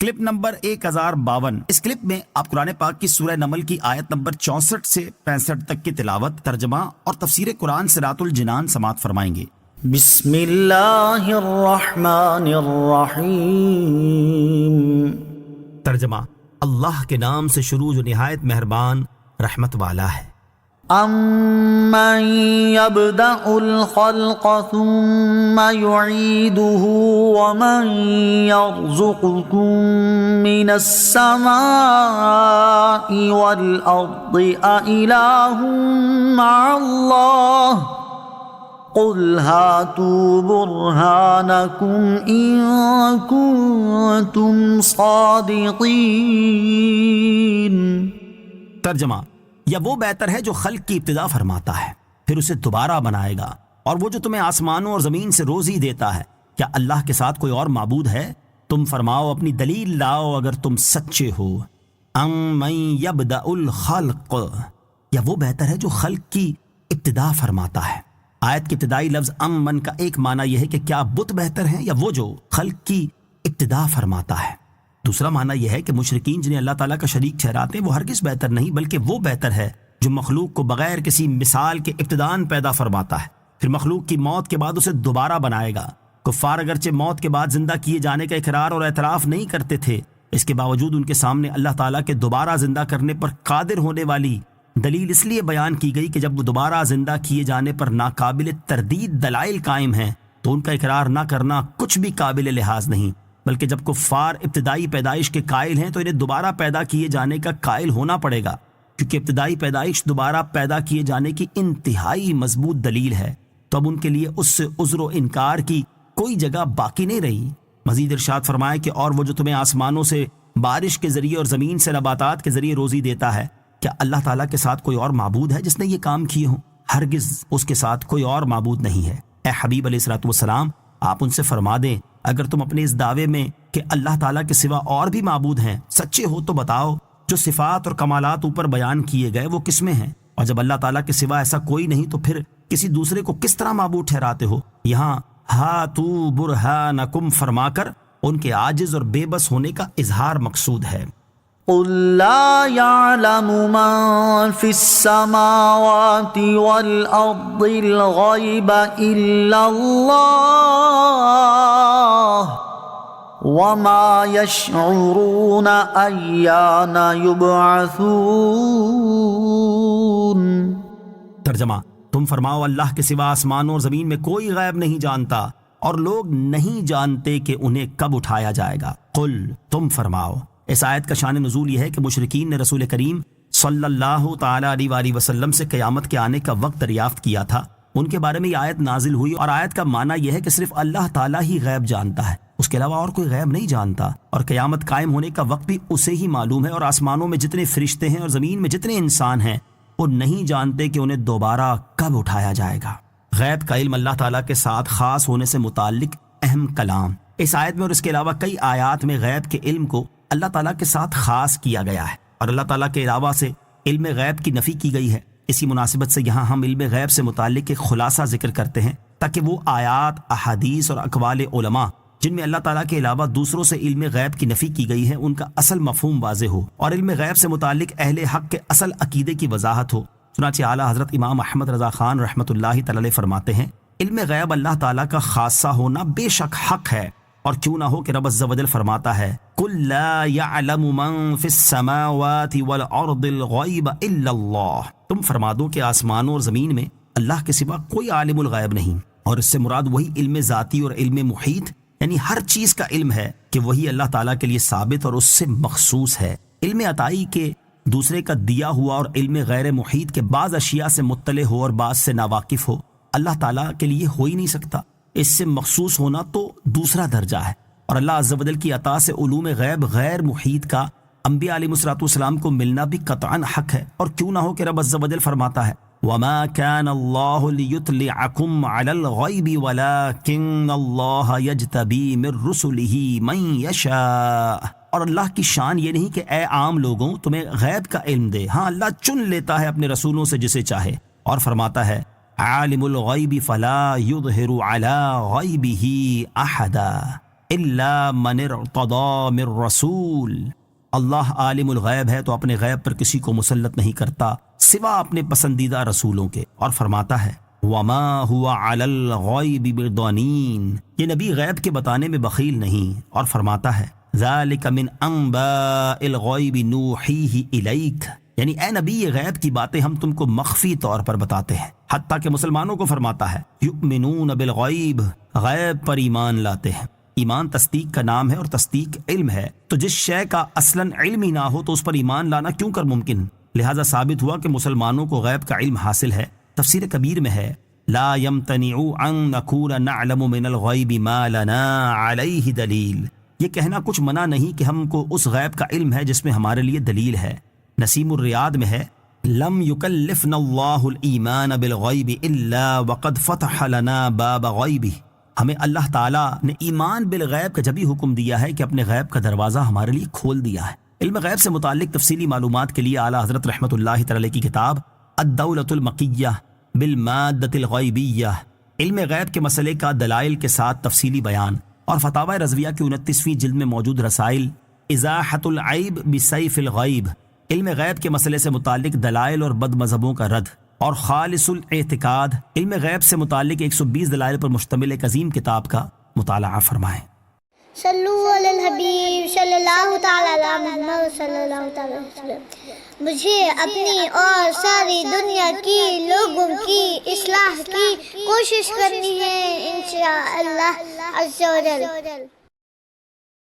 Clip number 1052۔ اس clip میں آپ قرآن پاک کی سورہ نمل کی آیت نمبر 64 سے 65 تک کی تلاوت، ترجمہ اور تفسیر قرآن صراط الجنان سماعت فرمائیں گے۔ بسم اللہ الرحمن الرحیم۔ ترجمہ: اللہ کے نام سے شروع جو نہایت مہربان رحمت والا ہے۔ امن یبدأ الخلق ثم یعیدہ ومن یرزقکم من السماء والارض اإلہ مع اللہ قل هاتوا برہانکم ان کنتم صادقین۔ ترجمہ: یا وہ بہتر ہے جو خلق کی ابتدا فرماتا ہے پھر اسے دوبارہ بنائے گا، اور وہ جو تمہیں آسمانوں اور زمین سے روزی دیتا ہے، کیا اللہ کے ساتھ کوئی اور معبود ہے؟ تم فرماؤ اپنی دلیل لاؤ اگر تم سچے ہو۔ امن یبدأ الخلق، یا وہ بہتر ہے جو خلق کی ابتدا فرماتا ہے۔ آیت کے ابتدائی لفظ امن کا ایک معنی یہ ہے کہ کیا بت بہتر ہیں یا وہ جو خلق کی ابتدا فرماتا ہے۔ دوسرا معنی یہ ہے کہ مشرکین جنہیں اللہ تعالیٰ کا شریک ٹھہراتے ہیں وہ ہرگز بہتر نہیں بلکہ وہ بہتر ہے جو مخلوق کو بغیر کسی مثال کے ابتداءً پیدا فرماتا ہے، پھر مخلوق کی موت کے بعد اسے دوبارہ بنائے گا۔ کفار اگرچہ موت کے بعد زندہ کیے جانے کا اقرار اور اعتراف نہیں کرتے تھے، اس کے باوجود ان کے سامنے اللہ تعالیٰ کے دوبارہ زندہ کرنے پر قادر ہونے والی دلیل اس لیے بیان کی گئی کہ جب وہ دوبارہ زندہ کیے جانے پر ناقابل تردید دلائل قائم ہیں تو ان کا اقرار نہ کرنا کچھ بھی قابل لحاظ نہیں، بلکہ جب کفار ابتدائی پیدائش کے قائل ہیں تو انہیں دوبارہ پیدا کیے جانے کا قائل ہونا پڑے گا، کیونکہ ابتدائی پیدائش دوبارہ پیدا کیے جانے کی انتہائی مضبوط دلیل ہے، تو اب ان کے لیے اس سے عذر و انکار کی کوئی جگہ باقی نہیں رہی۔ مزید ارشاد فرمائے کہ اور وہ جو تمہیں آسمانوں سے بارش کے ذریعے اور زمین سے نباتات کے ذریعے روزی دیتا ہے، کیا اللہ تعالیٰ کے ساتھ کوئی اور معبود ہے جس نے یہ کام کیے ہوں؟ ہرگز اس کے ساتھ کوئی اور معبود نہیں ہے۔ اے حبیب علیہ الصلوۃ والسلام، آپ ان سے فرما دیں اگر تم اپنے اس دعوے میں کہ اللہ تعالیٰ کے سوا اور بھی معبود ہیں سچے ہو تو بتاؤ جو صفات اور کمالات اوپر بیان کیے گئے وہ کس میں ہیں، اور جب اللہ تعالیٰ کے سوا ایسا کوئی نہیں تو پھر کسی دوسرے کو کس طرح معبود ٹھہراتے ہو؟ یہاں ہاتوا برہانکم فرما کر ان کے عاجز اور بے بس ہونے کا اظہار مقصود ہے۔ قل لا يعلم من في السماوات والأرض الغيب إلا الله وما يشعرون أيان يبعثون۔ ترجمہ: تم فرماؤ اللہ کے سوا آسمانوں اور زمین میں کوئی غیب نہیں جانتا اور لوگ نہیں جانتے کہ انہیں کب اٹھایا جائے گا۔ قل، تم فرماؤ۔ اس آیت کا شان نزول یہ ہے کہ مشرکین نے رسول کریم صلی اللہ تعالیٰ علیہ وآلہ وسلم سے قیامت کے آنے کا وقت دریافت کیا تھا۔ ان کے بارے میں یہ آیت نازل ہوئی اور آیت کا معنی یہ ہے کہ صرف اللہ تعالیٰ ہی غیب جانتا ہے، اس کے علاوہ اور کوئی غیب نہیں جانتا، اور قیامت قائم ہونے کا وقت بھی اسے ہی معلوم ہے، اور آسمانوں میں جتنے فرشتے ہیں اور زمین میں جتنے انسان ہیں وہ نہیں جانتے کہ انہیں دوبارہ کب اٹھایا جائے گا۔ غیب کا علم اللہ تعالیٰ کے ساتھ خاص ہونے سے متعلق اہم کلام۔ اس آیت میں اور اس کے علاوہ کئی آیات میں غیب کے علم کو اللہ تعالیٰ کے ساتھ خاص کیا گیا ہے اور اللہ تعالیٰ کے علاوہ سے علم غیب کی نفی کی گئی ہے۔ اسی مناسبت سے یہاں ہم علم غیب سے متعلق ایک خلاصہ ذکر کرتے ہیں تاکہ وہ آیات، احادیث اور اقوال علماء جن میں اللہ تعالیٰ کے علاوہ دوسروں سے علم غیب کی نفی کی گئی ہے ان کا اصل مفہوم واضح ہو اور علم غیب سے متعلق اہل حق کے اصل عقیدے کی وضاحت ہو۔ چنانچہ اعلیٰ حضرت امام احمد رضا خان رحمۃ اللہ تعالی فرماتے ہیں علم غیب اللہ تعالیٰ کا خاصہ ہونا بے شک حق ہے، اور کیوں نہ ہو کہ رب عز و جل فرماتا ہے قُل لَا يَعْلَمُ مَن فِي السَّمَاوَاتِ وَالْأَرْضِ الْغَيْبَ إِلَّا اللَّهُ، تم فرما دو کہ آسمانوں اور زمین میں اللہ کے سوا کوئی عالم الغیب نہیں، اور اس سے مراد وہی علم ذاتی اور علم محیط یعنی ہر چیز کا علم ہے کہ وہی اللہ تعالیٰ کے لیے ثابت اور اس سے مخصوص ہے۔ علم عطائی کے دوسرے کا دیا ہوا اور علم غیر محیط کے بعض اشیاء سے مطلع ہو اور بعض سے ناواقف ہو اللہ تعالیٰ کے لیے ہو ہی نہیں سکتا، اس سے مخصوص ہونا تو دوسرا درجہ ہے، اور اللہ عز و جل کی عطا سے علوم غیب غیر محیط کا انبیاء علیہ الصلوۃ والسلام کو ملنا بھی قطعاً حق ہے، اور کیوں نہ ہو کہ رب عز و جل فرماتا ہے وَمَا كَانَ اللَّهُ لِيُطْلِعَكُمْ عَلَى الْغَيْبِ وَلَكِنَّ اللَّهَ يَجْتَبِي مِن رُّسُلِهِ مَن يَشَاءُ، اور اللہ کی شان یہ نہیں کہ اے عام لوگوں تمہیں غیب کا علم دے، ہاں اللہ چن لیتا ہے اپنے رسولوں سے جسے چاہے، اور فرماتا ہے عالم الغیب فلا یظہر علی غیبہ احدا، الا من ارتضى من رسول، اللہ عالم الغیب ہے تو اپنے غیب پر کسی کو مسلط نہیں کرتا سوا اپنے پسندیدہ رسولوں کے، اور فرماتا ہے وما هو علی الغیب بضنین، یہ نبی غیب کے بتانے میں بخیل نہیں، اور فرماتا ہے ذالک من انباء الغیب نوحیہ الیک، یعنی اے نبی یہ غیب کی باتیں ہم تم کو مخفی طور پر بتاتے ہیں۔ حتیٰ کہ مسلمانوں کو فرماتا ہے یؤمنون بالغیب، غیب پر ایمان لاتے ہیں۔ ایمان تصدیق کا نام ہے اور تصدیق علم ہے، تو جس شے کا اصلاً علم ہی نہ ہو تو اس پر ایمان لانا کیوں کر ممکن؟ لہذا ثابت ہوا کہ مسلمانوں کو غیب کا علم حاصل ہے۔ تفسیر کبیر میں ہے لا يمتنع ان نكون نعلم من الغیب ما لنا علیہ دلیل، یہ کہنا کچھ منع نہیں کہ ہم کو اس غیب کا علم ہے جس میں ہمارے لیے دلیل ہے۔ نسیم الریاض میں ہے لم یکلفنا اللہ الایمان بالغیب الا وقد فتح لنا باب غیبہ، ہمیں اللہ تعالیٰ نے ایمان بالغیب کا جبھی حکم دیا ہے کہ اپنے غیب کا دروازہ ہمارے لیے کھول دیا ہے۔ علم غیب سے متعلق تفصیلی معلومات کے لیے اعلیٰ حضرت رحمۃ اللہ تعالی کی کتاب الدولۃ المقیہ بالمادۃ الغیبیہ، علم غیب کے مسئلے کا دلائل کے ساتھ تفصیلی بیان، اور فتاوی رضویہ کی 29ویں جلد میں موجود رسائل ازاحۃ العیب بسیف الغیب، علم غیب کے مسئلے سے متعلق دلائل اور بد مذہبوں کا رد، اور خالص الاعتقاد، علم غیب سے متعلق 120 دلائل پر مشتمل ایک عظیم کتاب کا مطالعہ فرمائیں۔ صلو علی الحبیب صلی اللہ تعالی علی محمد صلی اللہ تعالی علیہ وسلم۔ مجھے اپنی اور ساری دنیا کی لوگوں کی اصلاح کی کوشش کرنی ہے انشاءاللہ عز و جل۔